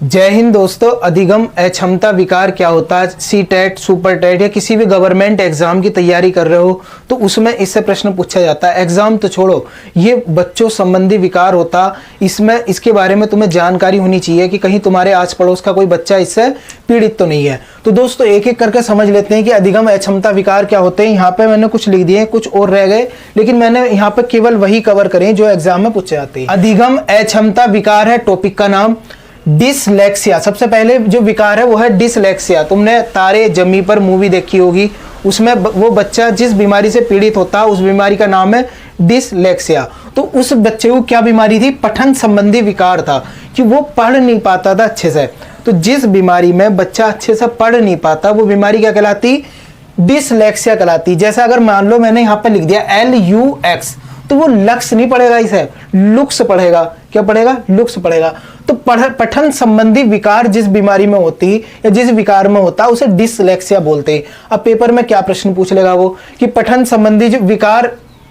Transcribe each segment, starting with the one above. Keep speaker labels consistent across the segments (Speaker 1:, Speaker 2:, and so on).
Speaker 1: जय हिंद दोस्तों। अधिगम अक्षमता विकार क्या होता है? सी टेट, सुपर टेट या किसी भी गवर्नमेंट एग्जाम की तैयारी कर रहे हो तो उसमें इससे प्रश्न पूछा जाता है। एग्जाम तो छोड़ो, ये बच्चों संबंधी विकार होता, इसमें इसके बारे में तुम्हें जानकारी होनी चाहिए कि कहीं तुम्हारे आस पड़ोस का कोई बच्चा इससे पीड़ित तो नहीं है। तो दोस्तों एक एक करके समझ लेते हैं कि अधिगम अक्षमता विकार क्या होते हैं। यहाँ पे मैंने कुछ लिख दिए, कुछ और रह गए, लेकिन मैंने यहाँ पे केवल वही कवर करे जो एग्जाम में पूछे जाते हैं। अधिगम अक्षमता विकार है टॉपिक का नाम। डिसलेक्सिया, सबसे पहले जो विकार है वो है डिसलेक्सिया। तुमने तारे जमी पर मूवी देखी होगी, उसमें वो बच्चा जिस बीमारी से पीड़ित होता है उस बीमारी का नाम है डिसलेक्सिया। तो उस बच्चे को क्या बीमारी थी? पठन संबंधी विकार था कि वो पढ़ नहीं पाता था अच्छे से। तो जिस बीमारी में बच्चा अच्छे से पढ़ नहीं पाता वो बीमारी क्या कहलाती? डिसलेक्सिया कहलाती। जैसे अगर मान लो मैंने यहाँ पर लिख दिया LUX, तो वो लक्स नहीं पढ़ेगा, इसे लुक्स पढ़ेगा। क्या पढ़ेगा? लुक्स पढ़ेगा। तो पठन संबंधी विकार जिस बीमारी में होती या जिस विकार में होता उसे डिसलेक्सिया बोलते हैं। अब पेपर में क्या प्रश्न पूछ लेगा वो कि पठन संबंधी जो विकार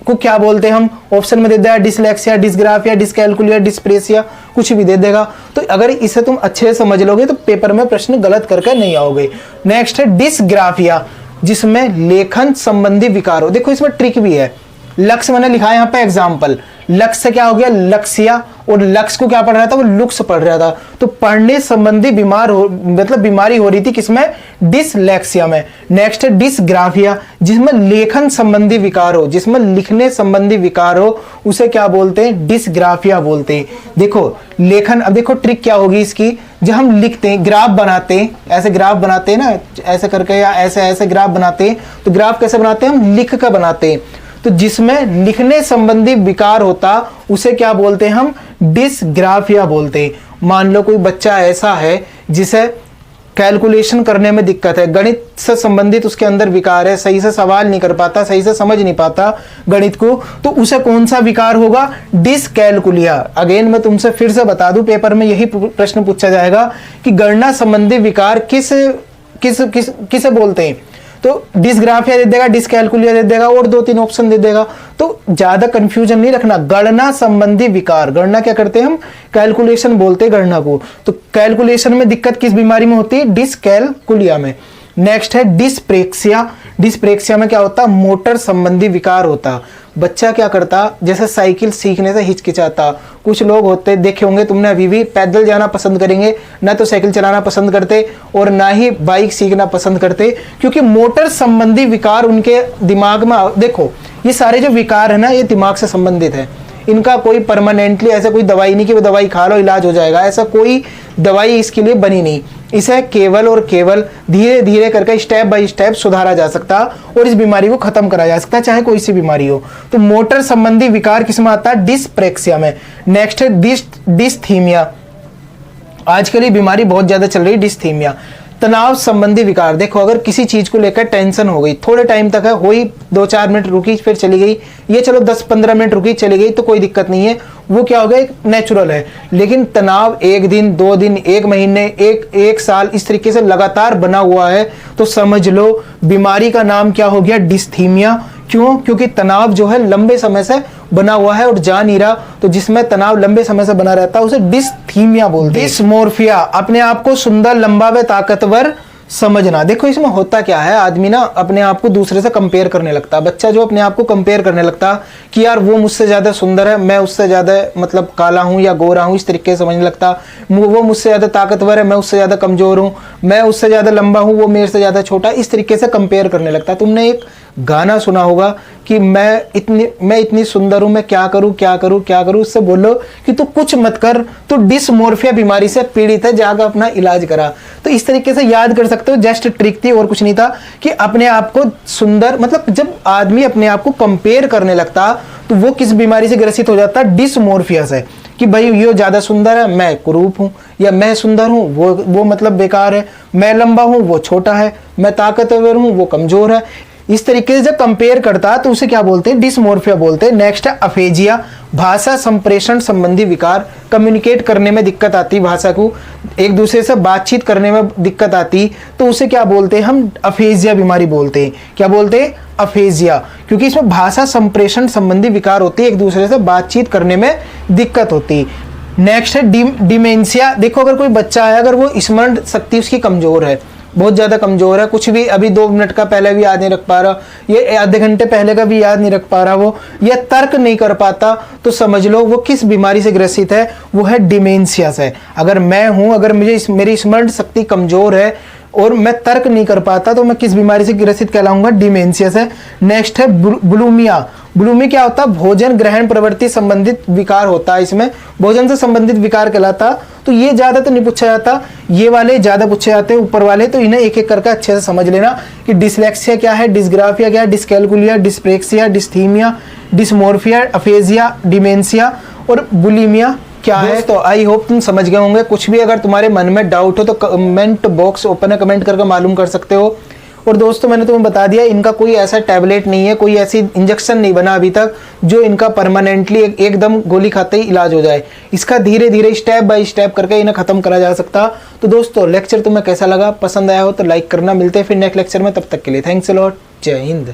Speaker 1: को क्या बोलते हैं? हम ऑप्शन में दे देगा डिसलेक्सिया, डिसग्राफिया, डिसकैलकुलिया, डिस्प्रेसिया, कुछ भी दे देगा। तो अगर इसे तुम अच्छे से समझ लोगे तो पेपर में प्रश्न गलत करके नहीं आओगे। नेक्स्ट है डिसग्राफिया, जिसमें लेखन संबंधी विकार हो। देखो इसमें ट्रिक भी है। लक्ष्य मैंने लिखा है यहाँ पे एग्जाम्पल, लक्ष्य से क्या हो गया? लक्ष्या, और लक्ष्य को क्या पढ़ रहा था? वो लुक्स पढ़ रहा था। तो पढ़ने संबंधी मतलब बीमारी हो रही थी किसमें? डिसलेक्सिया में। नेक्स्ट है डिसग्राफिया, जिसमें लेखन संबंधी विकार हो, जिसमें लिखने संबंधी विकार हो, उसे क्या बोलते हैं? डिसग्राफिया बोलते हैं। देखो लेखन, अब देखो ट्रिक क्या होगी इसकी। जब हम लिखते हैं, ग्राफ बनाते हैं, ऐसे ग्राफ बनाते हैं ना, ऐसे करके या ऐसे ऐसे ग्राफ बनाते हैं, तो ग्राफ कैसे बनाते हैं? हम लिख कर बनाते हैं। तो जिसमें लिखने संबंधी विकार होता उसे क्या बोलते हैं? हम डिसग्राफिया बोलते हैं। मान लो कोई बच्चा ऐसा है जिसे कैलकुलेशन करने में दिक्कत है, गणित से संबंधित उसके अंदर विकार है, सही से सवाल नहीं कर पाता, सही से समझ नहीं पाता गणित को, तो उसे कौन सा विकार होगा? डिसकैलकुलिया। अगेन मैं तुमसे फिर से बता दूं, पेपर में यही प्रश्न पूछा जाएगा कि गणना संबंधी विकार किसे बोलते हैं? तो डिसग्राफिया दे देगा, डिसकैलकुलिया दे देगा, और 2-3 ऑप्शन दे देगा। तो ज्यादा कंफ्यूजन नहीं रखना। गणना संबंधी विकार, गणना क्या करते हैं हम? कैलकुलेशन बोलते हैं गणना को। तो कैलकुलेशन में दिक्कत किस बीमारी में होती है? डिसकैलकुलिया में। नेक्स्ट है डिस्प्रेक्सिया। डिस्प्रेक्सिया में क्या होता? मोटर संबंधी विकार होता। बच्चा क्या करता? जैसे साइकिल सीखने से हिचकिचाता। कुछ लोग होते देखे होंगे तुमने, अभी भी पैदल जाना पसंद करेंगे, ना तो साइकिल चलाना पसंद करते और ना ही बाइक सीखना पसंद करते, क्योंकि मोटर संबंधी विकार उनके दिमाग में। देखो ये सारे जो विकार है ना, ये दिमाग से संबंधित है। इनका कोई परमानेंटली ऐसा कोई दवाई नहीं कि वो दवाई खा लो इलाज हो जाएगा, ऐसा कोई दवाई इसके लिए बनी नहीं। इसे केवल और केवल धीरे धीरे करके स्टेप बाय स्टेप सुधारा जा सकता और इस बीमारी को खत्म करा जा सकता, चाहे कोई सी बीमारी हो। तो मोटर संबंधी विकार किसमें आता है? डिस्प्रेक्सिया में। नेक्स्ट है डिस्थीमिया। आजकल ये बीमारी बहुत ज्यादा चल रही है, डिस्थीमिया। तनाव संबंधी विकार। देखो अगर किसी चीज को लेकर टेंशन हो गई, थोड़े टाइम तक है, हो ही 2-4 मिनट रुकी फिर चली गई, ये चलो 10-15 मिनट रुकी चली गई तो कोई दिक्कत नहीं है, वो क्या हो गया? एक नेचुरल है। लेकिन तनाव 1 दिन, 2 दिन, 1 महीने, एक साल इस तरीके से लगातार बना हुआ है, तो समझ लो बीमारी का नाम क्या हो गया? डिस्थीमिया। क्यों? क्योंकि तनाव जो है लंबे समय से बना हुआ है और जा नहीं रहा, तो जिसमें तनाव लंबे समय से बना रहता है उसे डिस्थीमिया बोलते हैं। डिस्मोर्फिया, अपने आप को सुंदर, लंबा व ताकतवर समझना। देखो इसमें होता क्या है, आदमी ना अपने आप को दूसरे से कंपेयर करने लगता है। बच्चा जो अपने आप को कंपेयर करने लगता कि यार वो मुझसे ज्यादा सुंदर है, मैं उससे ज्यादा मतलब काला हूं या गोरा हूं, इस तरीके से समझने लगता। वो मुझसे ज्यादा ताकतवर है, मैं उससे ज्यादा कमजोर हूं, मैं उससे ज्यादा लंबा हूं, वो मेरे से ज्यादा छोटा, इस तरीके से कंपेयर करने लगता। तुमने एक गाना सुना होगा कि मैं इतनी सुंदर हूं, मैं क्या करूं क्या करूं क्या करूं। उससे बोलो कि तू कुछ मत कर, तू डिसमोर्फिया बीमारी से पीड़ित है, जाकर अपना इलाज करा। तो इस तरीके से याद कर सकते हो। जस्ट ट्रिक थी और कुछ नहीं था कि अपने आप को सुंदर, मतलब जब आदमी अपने आप को कंपेयर करने लगता तो वो किस बीमारी से ग्रसित हो जाता? डिसमोर्फिया से। कि भाई ये ज्यादा सुंदर है, मैं कुरूप हूं, या मैं सुंदर हूं वो मतलब बेकार है, मैं लंबा हूं वो छोटा है, मैं ताकतवर हूं वो कमजोर है। इस तरीके से जब कंपेयर करता है तो उसे क्या बोलते हैं? डिसमोर्फिया बोलते हैं। नेक्स्ट है अफेजिया, भाषा संप्रेषण संबंधी विकार। कम्युनिकेट करने में दिक्कत आती, भाषा को एक दूसरे से बातचीत करने में दिक्कत आती, तो उसे क्या बोलते हैं? हम अफेजिया बीमारी बोलते हैं। क्या बोलते हैं? अफेजिया। क्योंकि इसमें भाषा संप्रेषण संबंधी विकार होती है, एक दूसरे से बातचीत करने में दिक्कत होती है। नेक्स्ट है डिमेंशिया। देखो अगर कोई बच्चा है, अगर वो स्मरण शक्ति उसकी कमजोर है, बहुत ज़्यादा कमजोर है, कुछ भी अभी 2 मिनट का पहले भी याद नहीं रख पा रहा, ये आधे घंटे पहले का भी याद नहीं रख पा रहा वो, या तर्क नहीं कर पाता, तो समझ लो वो किस बीमारी से ग्रसित है, वो है डिमेंशिया से। अगर मैं हूं, अगर मेरी स्मरण शक्ति कमजोर है और मैं तर्क नहीं कर पाता, तो मैं किस बीमारी से ग्रसित कहलाऊंगा? डिमेंशिया से। नेक्स्ट है बुलिमिया। बुलिमिया क्या होता है? भोजन ग्रहण प्रवृत्ति संबंधित विकार होता है, इसमें भोजन से संबंधित विकार कहलाता। तो ये ज्यादा तो नहीं पूछा जाता, ये वाले ज्यादा पूछे जाते हैं ऊपर वाले, तो इन्हें एक एक करके अच्छे से समझ लेना कि डिसलेक्सिया क्या है, डिसग्राफिया क्या है, dyscalculia, dyspraxia, dysthymia, dysmorphia, aphasia, dementia और बुलिमिया क्या है। तो आई होप तुम समझ गए होंगे। कुछ भी अगर तुम्हारे मन में डाउट हो तो कमेंट बॉक्स ओपन है, कमेंट करके मालूम कर सकते हो। और दोस्तों मैंने तुम्हें बता दिया, इनका कोई ऐसा टैबलेट नहीं है, कोई ऐसी इंजेक्शन नहीं बना अभी तक जो इनका परमानेंटली एकदम गोली खाते ही इलाज हो जाए। इसका धीरे धीरे स्टेप बाय स्टेप करके इन्हें खत्म करा जा सकता। तो दोस्तों लेक्चर तुम्हें कैसा लगा? पसंद आया हो तो लाइक करना। मिलते हैं फिर नेक्स्ट लेक्चर में, तब तक के लिए थैंक्स अ लॉट। जय हिंद।